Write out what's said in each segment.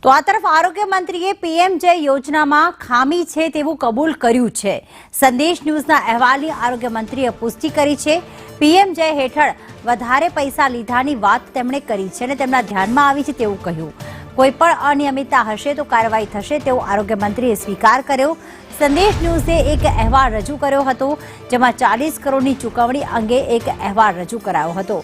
તો આ તરફ આરોગ્ય મંત્રીએ પીએમજય યોજનામાં ખામી છે તેવું કબૂલ કર્યું છે। સંદેશ ન્યૂઝના અહેવાલની આરોગ્ય મંત્રીએ પુષ્ટિ કરી છે। પીએમજય હેઠળ વધારે પૈસા લીધાની વાત તેમણે કરી છે અને તેમના ધ્યાનમાં આવી છે તેવું કહ્યું। કોઈ પણ અનિયમિતતા હશે તો કાર્યવાહી થશે તેવો આરોગ્ય મંત્રીએ સ્વીકાર કર્યો। સંદેશ ન્યૂઝે એક અહેવાલ રજૂ કર્યો હતો જેમાં 40 કરોડની ચૂકવણી અંગે એક અહેવાલ રજૂ કરાયો હતો।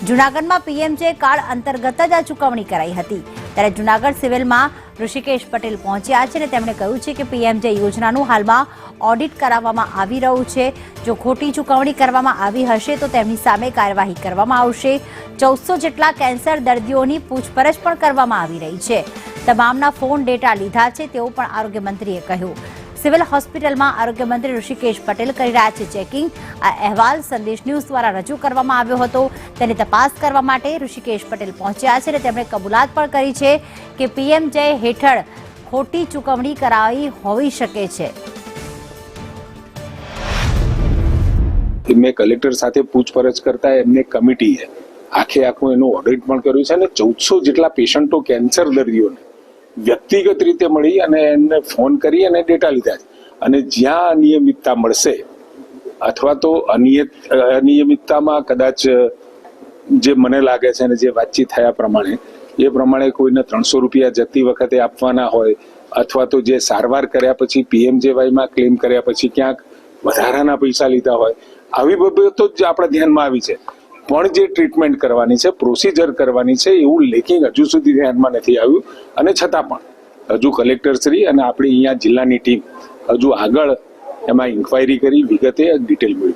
જૂનાગઢમાં પીએમજય કાર્ડ અંતર્ગત જ આ ચૂકવણી કરાઈ હતી। ત્યારે જૂનાગઢ સિવિલમાં ઋષિકેશ પટેલ પહોંચ્યા છે અને તેમણે કહ્યું છે કે પીએમજય યોજનાનું હાલમાં ઓડિટ કરાવવામાં આવી રહ્યું છે। જો ખોટી ચૂકવણી કરવામાં આવી હશે તો તેમની સામે કાર્યવાહી કરવામાં આવશે। 1400 જેટલા કેન્સર દર્દીઓની પૂછપરછ પણ કરવામાં આવી રહી છે। તમામના ફોન ડેટા લીધા છે તેવું પણ આરોગ્ય મંત્રીએ કહ્યું। સિવિલ હોસ્પિટલમાં આરોગ્ય મંત્રી ઋષિકેશ પટેલ કરી રહ્યા છે ચેકિંગ। આ અહેવાલ સંદેશ ન્યૂઝ દ્વારા રજૂ કરવામાં આવ્યો હતો। તેની તપાસ કરવા માટે ઋષિકેશ પટેલ પહોંચ્યા છે અને તેમણે કબૂલાત પણ કરી છે કે પીએમજય હેઠળ ખોટી ચૂકવણી કરાવી હોઈ શકે છે। મેં કલેક્ટર સાથે પૂછપરછ કરતા એમને કમિટીએ આખું એનું ઓડિટ પણ કર્યું છે અને 1400 જેટલા પેશન્ટો કેન્સર દર્દીઓને વ્યક્તિગત રીતે મળી અને એમને ફોન કરી અને ડેટા લીધા છે અને જ્યાં અનિયમિતતા મળશે અથવા તો અનિયમિતતામાં કદાચ જે મને લાગે છે અને જે વાતચીત થયા પ્રમાણે એ પ્રમાણે કોઈને 300 રૂપિયા જતી વખતે આપવાના હોય અથવા તો જે સારવાર કર્યા પછી પીએમજેવાયમાં ક્લેમ કર્યા પછી ક્યાંક વધારાના પૈસા લીધા હોય આવી બાબતો જ આપણા ધ્યાનમાં આવી છે। પણ જે ટ્રીટમેન્ટ કરવાની છે પ્રોસિજર કરવાની છે એવું લેખિંગ હજુ સુધી ધ્યાનમાં નથી આવ્યું અને છતાં પણ હજુ કલેક્ટર શ્રી અને આપણી અહીંયા જિલ્લાની ટીમ હજુ આગળ એમાં ઇન્ક્વાયરી કરી વિગતે ડિટેલ મેળવી।